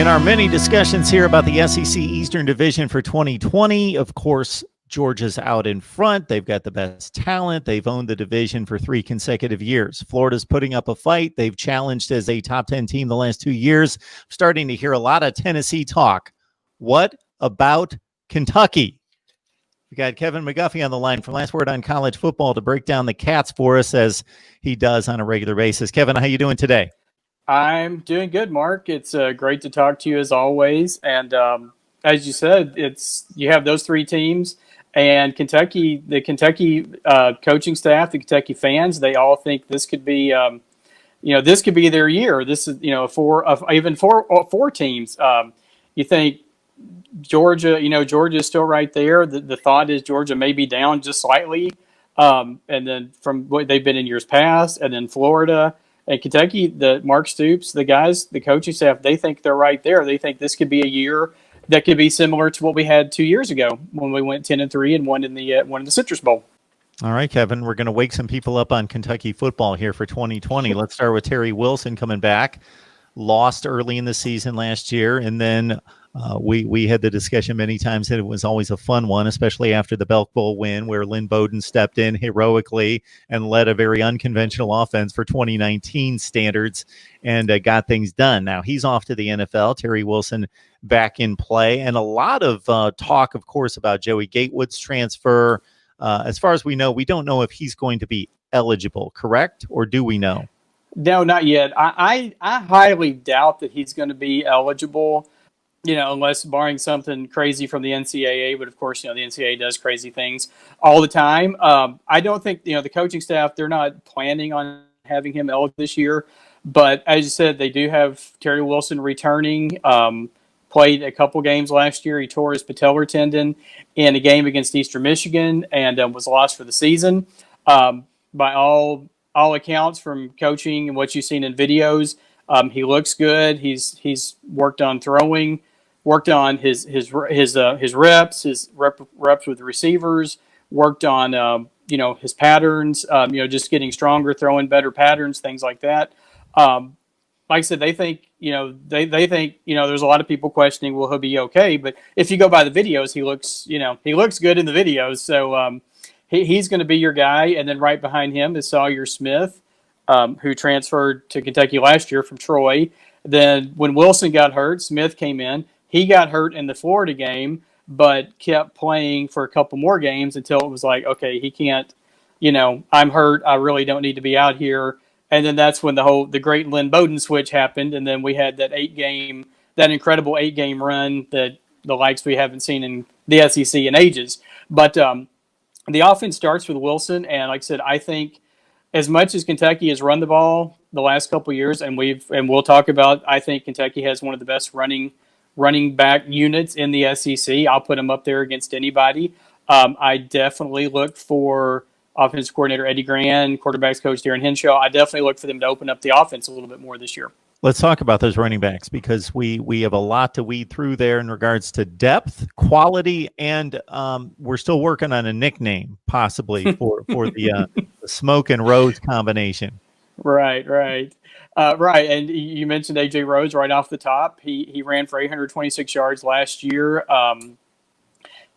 In our many discussions here about the SEC Eastern Division for 2020, of course, Georgia's out in front. They've got the best talent. They've owned the division for 3 consecutive years. Florida's putting up a fight. They've challenged as a top 10 team the last 2 years. I'm starting to hear a lot of Tennessee talk. What about Kentucky? We got Kevin McGuffey on the line from Last Word on College Football to break down the Cats for us as he does on a regular basis. Kevin, how you doing today? I'm doing good, Mark. It's great to talk to you as always. And as you said, you have those 3 teams, and the Kentucky coaching staff, the Kentucky fans, they all think this could be, this could be their year. This is, four teams. You think Georgia, Georgia is still right there. The thought is Georgia may be down just slightly, and then from what they've been in years past, and then Florida. And Kentucky, the Mark Stoops, the guys, the coaching staff, they think they're right there. They think this could be a year that could be similar to what we had 2 years ago when we went 10-3 and won in the Citrus Bowl. All right, Kevin, we're going to wake some people up on Kentucky football here for 2020. Let's start with Terry Wilson coming back. Lost early in the season last year, and then we had the discussion many times that it was always a fun one, especially after the Belk Bowl win where Lynn Bowden stepped in heroically and led a very unconventional offense for 2019 standards and got things done. Now he's off to the NFL. Terry Wilson back in play, and a lot of talk, of course, about Joey Gatewood's transfer. As far as we know, we don't know if he's going to be eligible, correct? Or do we know? No, not yet. I highly doubt that he's going to be eligible, unless barring something crazy from the NCAA. But of course, the NCAA does crazy things all the time. I don't think, the coaching staff, they're not planning on having him eligible this year. But as you said, they do have Terry Wilson returning. Played a couple games last year. He tore his patellar tendon in a game against Eastern Michigan and was lost for the season. By all accounts from coaching and what you've seen in videos, he looks good. He's worked on throwing, worked on his reps, his reps with the receivers, worked on his patterns, just getting stronger, throwing better patterns, things like that. Like I said, they think they think there's a lot of people questioning, will he be okay? But if you go by the videos, he looks good in the videos. So he's going to be your guy. And then right behind him is Sawyer Smith, who transferred to Kentucky last year from Troy. Then when Wilson got hurt, Smith came in. He got hurt in the Florida game, but kept playing for a couple more games until it was like, okay, he can't, I'm hurt. I really don't need to be out here. And then that's when the great Lynn Bowden switch happened. And then we had that incredible 8-game run that the likes we haven't seen in the SEC in ages. But the offense starts with Wilson. And like I said, I think as much as Kentucky has run the ball the last couple of years, and we'll talk about, I think Kentucky has one of the best running back units in the SEC. I'll put them up there against anybody. I definitely look for offensive coordinator Eddie Gran, quarterbacks coach Darren Henshaw. I definitely look for them to open up the offense a little bit more this year. Let's talk about those running backs because we have a lot to weed through there in regards to depth, quality, and we're still working on a nickname possibly for the Smoke and Rose combination. Right. And you mentioned A.J. Rose right off the top. He ran for 826 yards last year.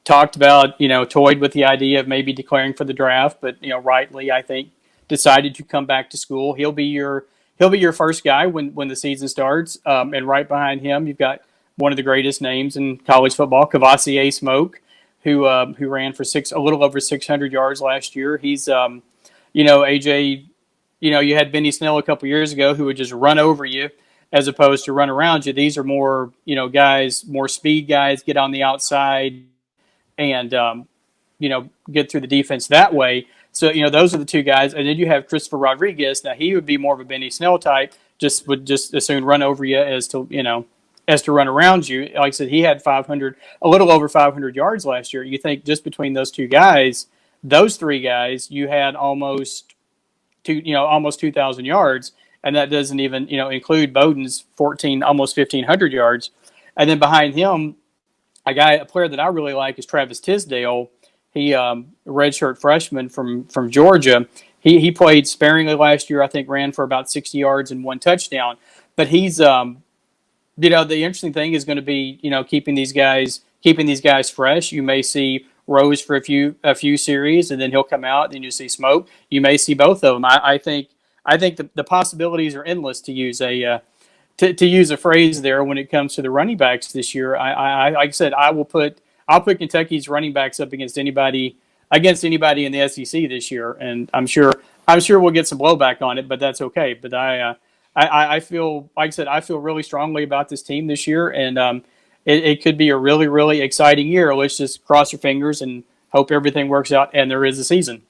Talked about, toyed with the idea of maybe declaring for the draft, but, rightly, I think, decided to come back to school. He'll be your first guy when the season starts. And right behind him, you've got one of the greatest names in college football, Kavosiey Smoke, who ran for a little over 600 yards last year. He's, AJ, you had Benny Snell a couple years ago who would just run over you as opposed to run around you. These are more, guys, more speed guys, get on the outside and, get through the defense that way. So, those are the two guys. And then you have Christopher Rodriguez. Now, he would be more of a Benny Snell type, would just as soon run over you as to run around you. Like I said, he had a little over 500 yards last year. You think just between those two guys, those three guys, you had almost 2,000 yards. And that doesn't even, include Bowden's almost 1,500 yards. And then behind him, a player that I really like is Travis Tisdale. He redshirt freshman from Georgia. He played sparingly last year. I think ran for about 60 yards and 1 touchdown. But he's the interesting thing is going to be, keeping these guys fresh. You may see Rose for a few series, and then he'll come out. Then you see Smoke. You may see both of them. I think the possibilities are endless, to use to use a phrase there when it comes to the running backs this year. Like I said, I'll put Kentucky's running backs up against anybody in the SEC this year, and I'm sure we'll get some blowback on it, but that's okay. But I feel, like I said, I feel really strongly about this team this year, and it could be a really, really exciting year. Let's just cross your fingers and hope everything works out, and there is a season.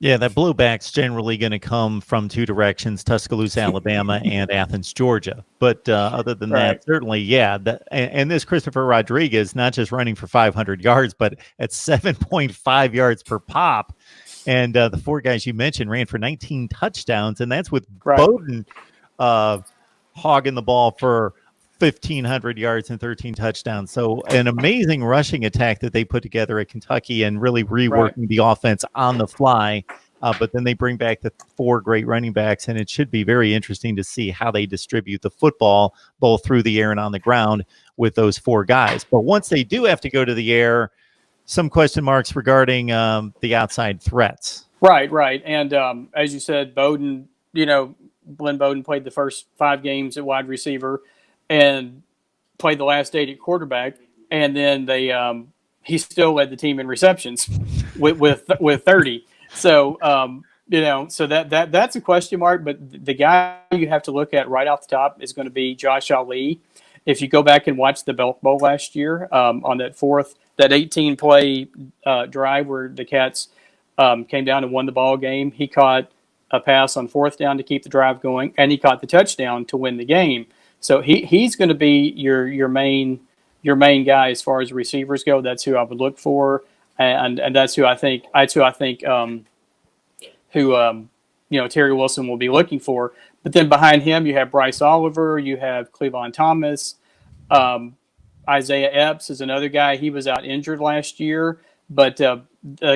Yeah, that blowback's generally going to come from two directions: Tuscaloosa, Alabama, and Athens, Georgia. But other than that, certainly, yeah. And this Christopher Rodriguez, not just running for 500 yards, but at 7.5 yards per pop. And the four guys you mentioned ran for 19 touchdowns, and that's with Bowden hogging the ball for 1,500 yards and 13 touchdowns. So an amazing rushing attack that they put together at Kentucky, and really reworking the offense on the fly. But then they bring back the four great running backs, and it should be very interesting to see how they distribute the football both through the air and on the ground with those four guys. But once they do have to go to the air, some question marks regarding the outside threats. Right. And as you said, Bowden, Glenn Bowden played the first 5 games at wide receiver and played the last 8 at quarterback, and then he still led the team in receptions with 30. So so that's a question mark. But the guy you have to look at right off the top is going to be Josh Ali. If you go back and watch the Belk Bowl last year, on that 18-play drive where the Cats came down and won the ball game, he caught a pass on 4th down to keep the drive going, and he caught the touchdown to win the game. So he's going to be your main guy as far as receivers go. That's who I would look for, and that's who I think Terry Wilson will be looking for. But then behind him, you have Bryce Oliver, you have Cleavon Thomas, Isaiah Epps is another guy. He was out injured last year, but the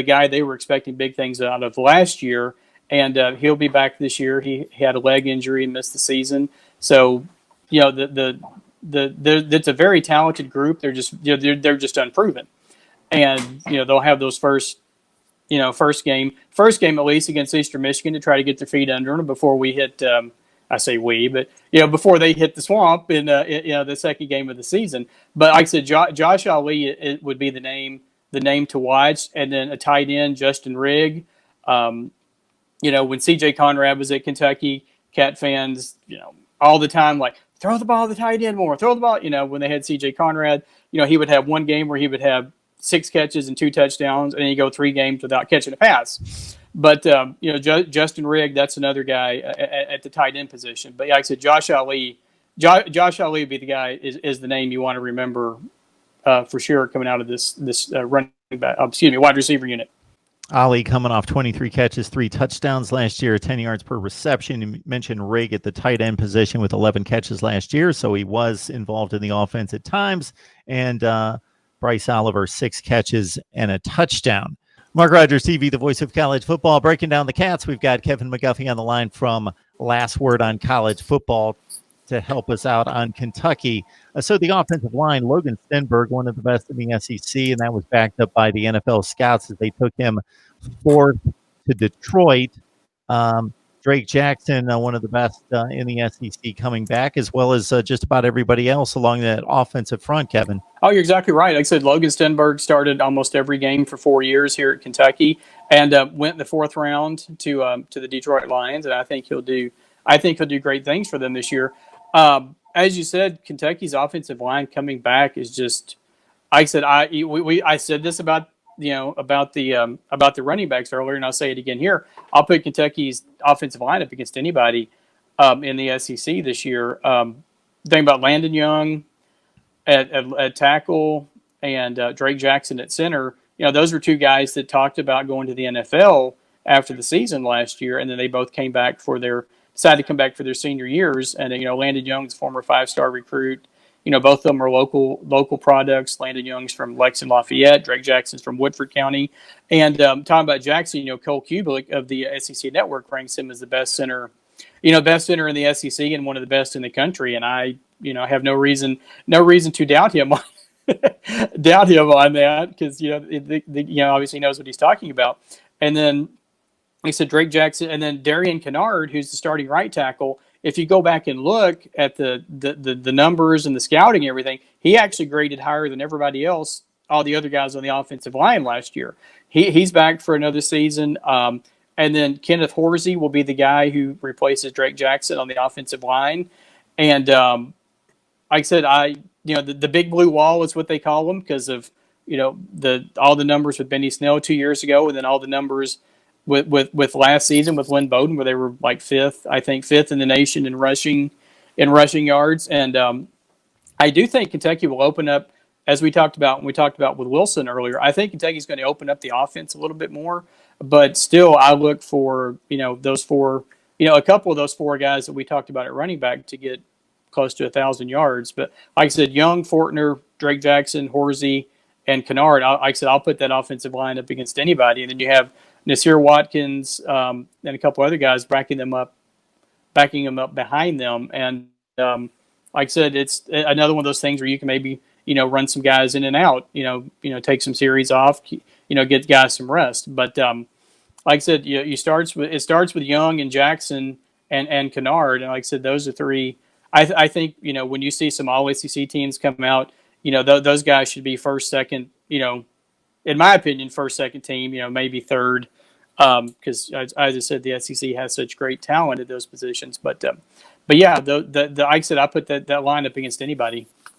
guy they were expecting big things out of last year, and he'll be back this year. He had a leg injury and missed the season. So it's a very talented group. They're just they're just unproven, and they'll have those first game at least against Eastern Michigan to try to get their feet under them before we hit. I say we, but before they hit the swamp in the second game of the season. But like I said, Josh Ali it would be the name to watch, and then a tight end, Justin Rigg. When CJ Conrad was at Kentucky, Cat fans all the time like, throw the ball to the tight end more, throw the ball. When they had CJ Conrad, he would have one game where he would have 6 catches and 2 touchdowns, and then you go 3 games without catching a pass. But Justin Rigg, that's another guy at the tight end position. But like I said, Josh Ali would be the guy is the name you want to remember for sure coming out of this running back, wide receiver unit. Ali coming off 23 catches, 3 touchdowns last year, 10 yards per reception. You mentioned Rigg at the tight end position with 11 catches last year, so he was involved in the offense at times. And Bryce Oliver, 6 catches and a touchdown. MarkRogersTV, the voice of college football, breaking down the Cats. We've got Kevin McGuffey on the line from Last Word on College Football to help us out on Kentucky. So the offensive line, Logan Stenberg, one of the best in the SEC, and that was backed up by the NFL scouts as they took him 4th to Detroit. Drake Jackson, one of the best in the SEC, coming back, as well as just about everybody else along that offensive front, Kevin. Oh, you're exactly right. Like I said, Logan Stenberg started almost every game for 4 years here at Kentucky, and went in the 4th round to the Detroit Lions, and I think he'll do great things for them this year. As you said, Kentucky's offensive line coming back is just. Like I said, I said this about the running backs earlier, and I'll say it again here. I'll put Kentucky's offensive line up against anybody in the SEC this year. Think about Landon Young at tackle and Drake Jackson at center. Those were 2 guys that talked about going to the NFL after the season last year, and then they both decided to come back for their senior years. And Landon Young's a former 5-star recruit. Both of them are local products. Landon Young's from Lexington Lafayette. Drake Jackson's from Woodford County. And talking about Jackson, Cole Kublik of the SEC Network ranks him as the best center in the SEC and one of the best in the country. And I I have no reason to doubt him doubt him on that, because obviously knows what he's talking about. And then like I said, Drake Jackson, and then Darian Kennard, who's the starting right tackle. If you go back and look at the numbers and the scouting and everything, he actually graded higher than everybody else, all the other guys on the offensive line last year. He's back for another season. And then Kenneth Horsey will be the guy who replaces Drake Jackson on the offensive line. And like I said, the big blue wall is what they call them, because of all the numbers with Benny Snell 2 years ago, and then all the numbers with last season with Lynn Bowden, where they were like fifth in the nation in rushing yards. And I do think Kentucky will open up, as we talked about with Wilson earlier. I think Kentucky's going to open up the offense a little bit more, but still I look for those four, a couple of those four guys that we talked about at running back to get close to 1,000 yards. But like I said, Young, Fortner, Drake Jackson, Horsey, and Kennard, like I said, I'll put that offensive line up against anybody. And then you have Nasir Watkins and a couple other guys backing them up behind them. And like I said, it's another one of those things where you can maybe run some guys in and out, take some series off, get guys some rest. But like I said, it starts with Young and Jackson and Kennard, and like I said, those are three. I think when you see some All SEC teams come out, those guys should be first, second, in my opinion, first, second team, maybe third, because as I said, the SEC has such great talent at those positions. But yeah, like I said, I put that line up against anybody.